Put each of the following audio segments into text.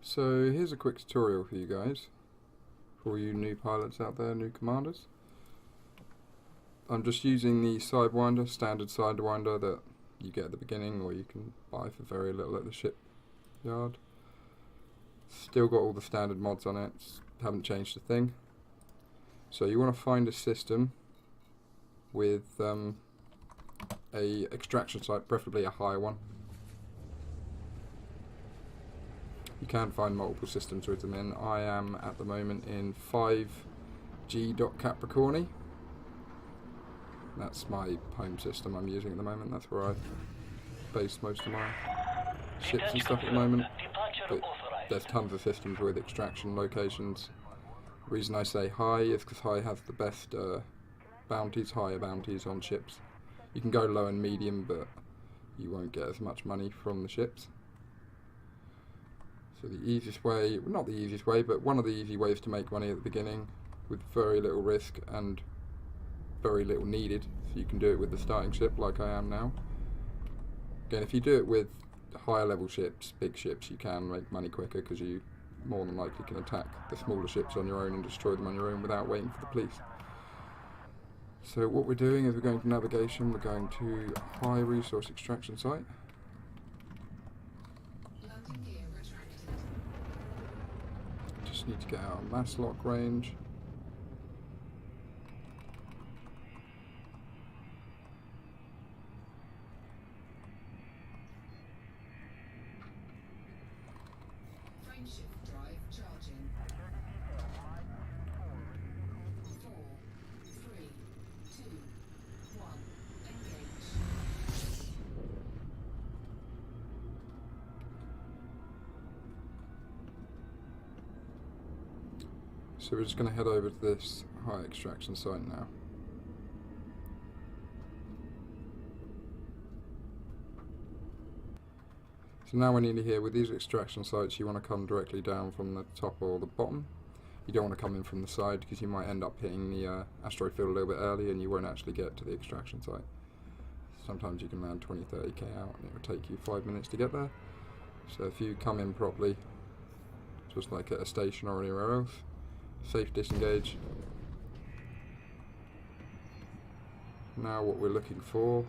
So here's a quick tutorial for you guys, for all you new pilots out there, new commanders. I'm just using the Sidewinder, standard Sidewinder that you get at the beginning or you can buy for very little at the shipyard. Still got all the standard mods on it, haven't changed a thing. So you want to find a system with a extraction site, preferably a higher one. You can find multiple systems with them in. I am at the moment in 5G.Capricorni. That's my home system I'm using at the moment. That's where I base most of my ships and stuff at the moment. But there's tons of systems with extraction locations. The reason I say high is because high has the best bounties, higher bounties on ships. You can go low and medium, but you won't get as much money from the ships. So the easiest way, well, not the easiest way, but one of the easy ways to make money at the beginning with very little risk and very little needed, so you can do it with the starting ship like I am now. Again, if you do it with higher level ships, big ships, you can make money quicker because you more than likely can attack the smaller ships on your own and destroy them on your own without waiting for the police. So what we're doing is we're going to navigation, we're going to high resource extraction site. Just need to get our mass lock range. So we're just going to head over to this high extraction site now. So now we're nearly here. With these extraction sites you want to come directly down from the top or the bottom. You don't want to come in from the side because you might end up hitting the asteroid field a little bit early and you won't actually get to the extraction site. Sometimes you can land 20-30k out and it will take you 5 minutes to get there. So if you come in properly, just like at a station or anywhere else, safe disengage. Now what we're looking for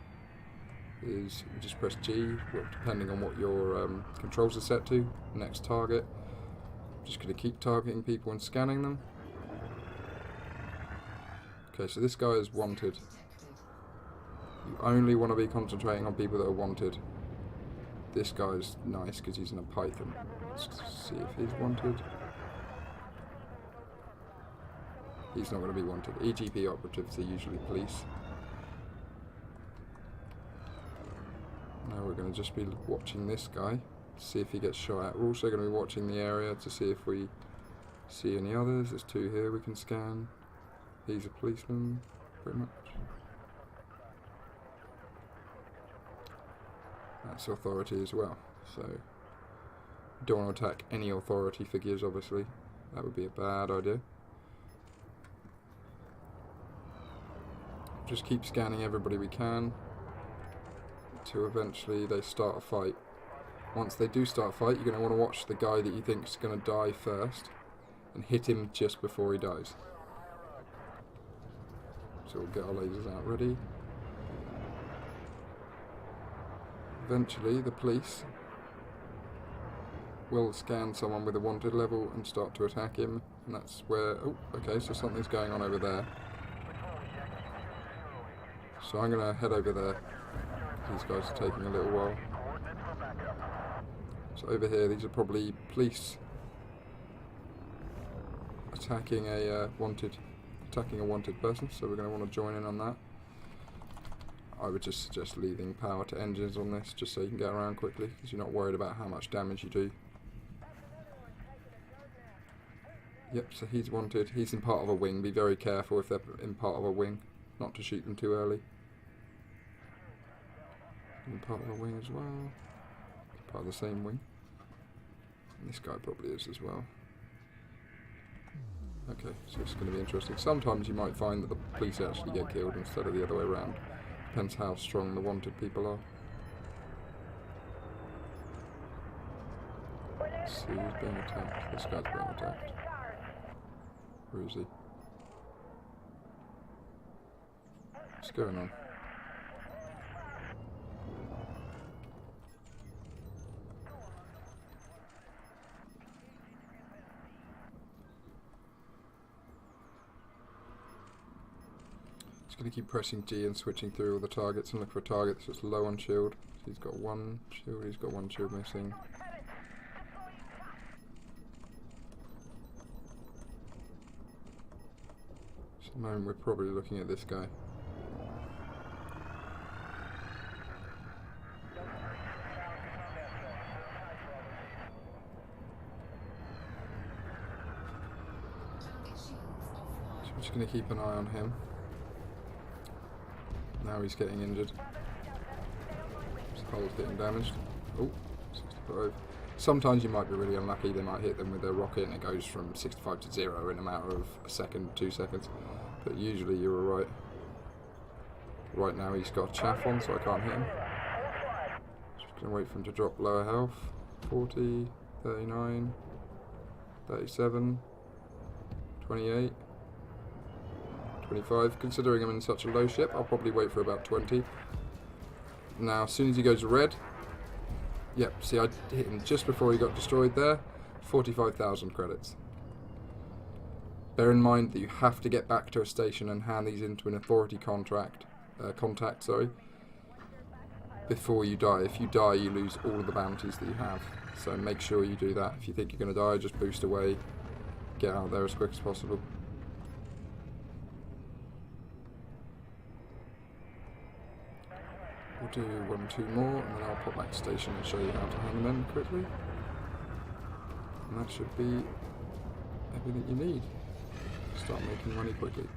is you just press G, depending on what your controls are set to. Next target. Just going to keep targeting people and scanning them. Okay, so this guy is wanted. You only want to be concentrating on people that are wanted. This guy's nice because he's in a Python. Let's see if he's wanted. He's not going to be wanted. EGP operatives are usually police. Now we're going to just be watching this guy to see if he gets shot at. We're also going to be watching the area to see if we see any others. There's two here we can scan. He's a policeman, pretty much. That's authority as well. So, don't want to attack any authority figures, obviously. That would be a bad idea. Just keep scanning everybody we can until eventually they start a fight. Once they do start a fight, you're going to want to watch the guy that you think is going to die first and hit him just before he dies. So we'll get our lasers out ready. Eventually the police will scan someone with a wanted level and start to attack him, and that's where, oh, okay, so something's going on over there. So I'm going to head over there. These guys are taking a little while. So over here, these are probably police attacking a wanted person. So we're going to want to join in on that. I would just suggest leaving power to engines on this, just so you can get around quickly, because you're not worried about how much damage you do. Yep, so he's wanted. He's in part of a wing. Be very careful if they're in part of a wing, not to shoot them too early. In part of a wing as well. Part of the same wing. And this guy probably is as well. Okay, so it's going to be interesting. Sometimes you might find that the police actually get killed instead of the other way around. Depends how strong the wanted people are. Let's see who's being attacked. This guy's being attacked. Where is he? What's going on? Just going to keep pressing G and switching through all the targets and look for a target that's just low on shield. So he's got one shield, he's got one shield missing. So at the moment we're probably looking at this guy. So I'm just going to keep an eye on him. Now he's getting injured. His hull's getting damaged. Oh, 65. Sometimes you might be really unlucky. They might hit them with their rocket and it goes from 65 to 0 in a matter of a second, 2 seconds. But usually you're alright. Right now he's got chaff on, so I can't hit him. Just going to wait for him to drop lower health. 40, 39, 37, 28. 25. Considering I'm in such a low ship, I'll probably wait for about 20. Now, as soon as he goes red, yep, see, I hit him just before he got destroyed there. 45,000 credits. Bear in mind that you have to get back to a station and hand these into an authority contact, before you die. If you die, you lose all of the bounties that you have. So make sure you do that. If you think you're going to die, just boost away, get out there as quick as possible. We'll do 1 or 2 more, and then I'll pop back to station and show you how to hand them in quickly. And that should be everything you need to start making money quickly.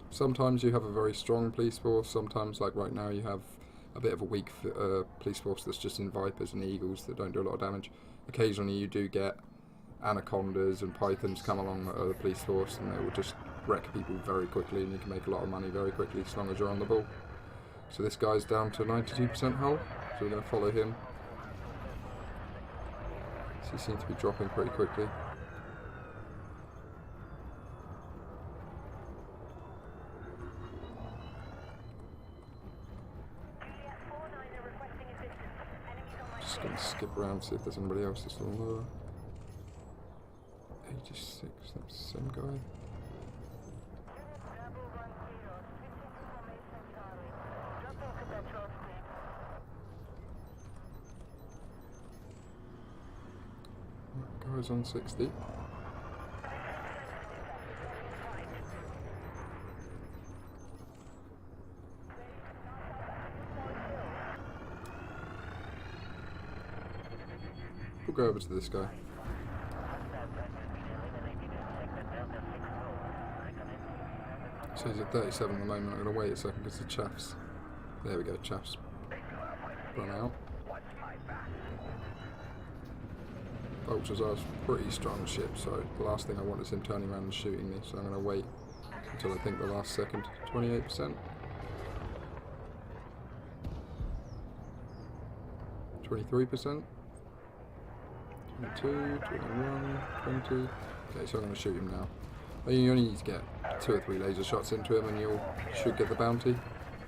Sometimes you have a very strong police force, sometimes, like right now, you have a bit of a weak police force that's just in Vipers and Eagles that don't do a lot of damage. Occasionally you do get Anacondas and Pythons come along that are the police force, and they will just wreck people very quickly, and you can make a lot of money very quickly as long as you're on the ball. So this guy's down to 92% hull, so we're going to follow him. So he seems to be dropping pretty quickly. Just going to skip around, see if there's anybody else that's still lower. 86, that's the same guy. That guy's on 60. We'll go over to this guy. So he's at 37 at the moment. I'm going to wait a second because the chaff's... There we go, chaff's run out. Vultures are a pretty strong ship, so the last thing I want is him turning around and shooting me, so I'm going to wait until I think the last second. 28%. 23%. 22, 21, 20. Okay, so I'm going to shoot him now. You only need to get 2 or 3 laser shots into him and you should get the bounty.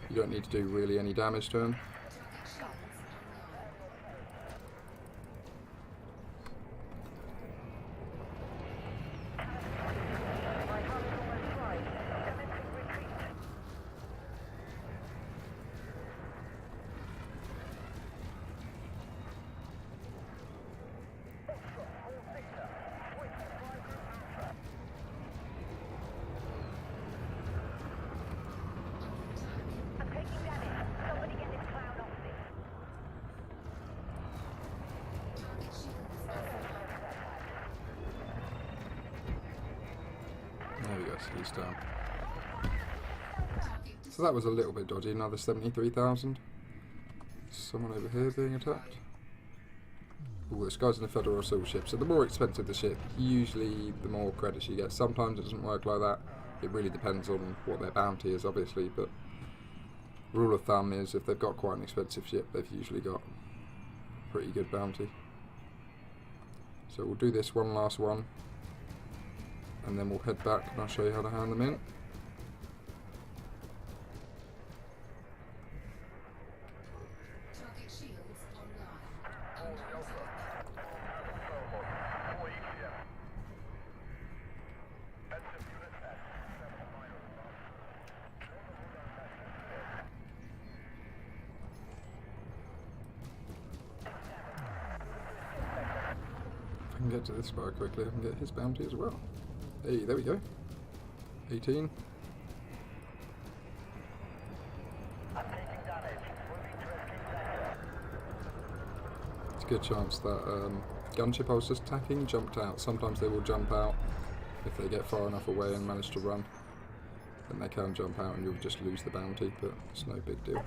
You don't need to do really any damage to him. There we go, so he's down. So that was a little bit dodgy, another 73,000. Someone over here being attacked. Oh, this guy's in a Federal Assault ship, so the more expensive the ship, usually the more credits you get. Sometimes it doesn't work like that. It really depends on what their bounty is, obviously, but rule of thumb is if they've got quite an expensive ship, they've usually got pretty good bounty. So we'll do this one last one, and then we'll head back and I'll show you how to hand them in. If I can get to this guy quickly, I can get his bounty as well. Hey, there we go. 18. It's a good chance that gunship I was just attacking jumped out. Sometimes they will jump out if they get far enough away and manage to run. Then they can jump out and you'll just lose the bounty, but it's no big deal.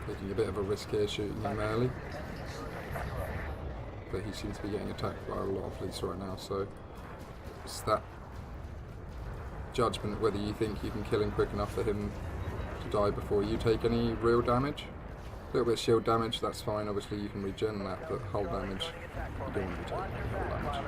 Taking a bit of a risk here shooting him early, but he seems to be getting attacked by a lot of fleets right now, so it's that judgment whether you think you can kill him quick enough for him to die before you take any real damage. A little bit of shield damage, that's fine, obviously you can regen that, but hull damage, you don't want to be taking any hull damage.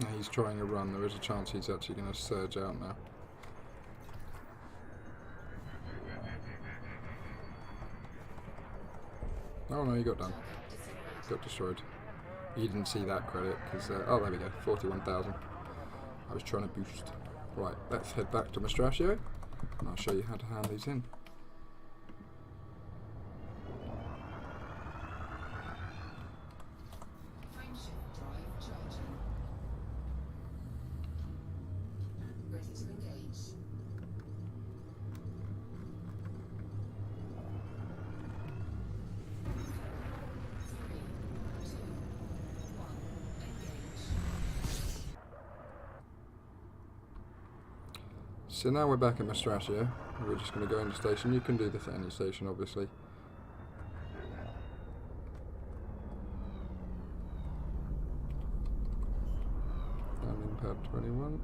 Now he's trying a run, there is a chance he's actually going to surge out now. Oh no, he got done. Got destroyed. You didn't see that credit, because, oh there we go, 41,000. I was trying to boost. Right, let's head back to Mastraccio, and I'll show you how to hand these in. So now we're back at Mastraccio. We're just going to go into station. You can do this at any station, obviously. Landing pad 21.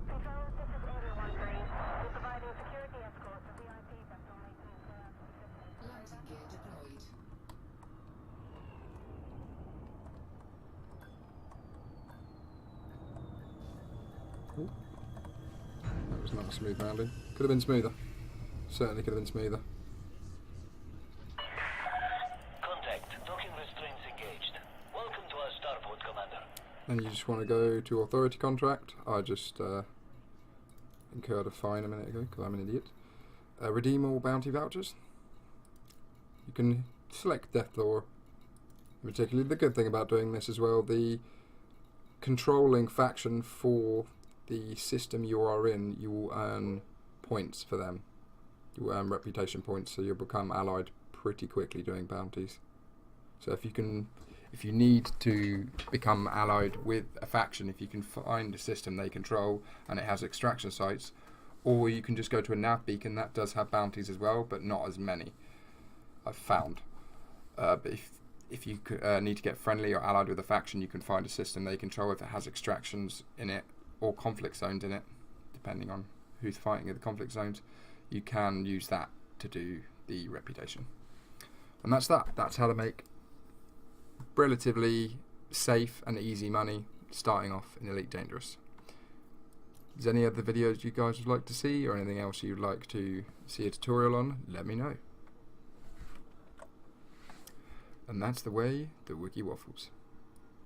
Ooh. That was not a smooth landing. Could have been smoother. Certainly could have been smoother. Contact. Docking restraints engaged. Welcome to our starport, Commander. And you just want to go to authority contract. I just incurred a fine a minute ago because I'm an idiot. Redeem all bounty vouchers. You can select Death Law. Particularly the good thing about doing this as well, the controlling faction for the system you are in, you will earn points for them. You will earn reputation points, so you'll become allied pretty quickly doing bounties. So if you need to become allied with a faction, if you can find a system they control and it has extraction sites, or you can just go to a nav beacon that does have bounties as well, but not as many, I've found. But if you need to get friendly or allied with a faction, you can find a system they control if it has extractions in it or conflict zones in it, depending on who's fighting in the conflict zones. You can use that to do the reputation. And that's that. That's how to make relatively safe and easy money starting off in Elite Dangerous. Is there any other videos you guys would like to see, or anything else you'd like to see a tutorial on? Let me know. And that's the way that Wookie waffles.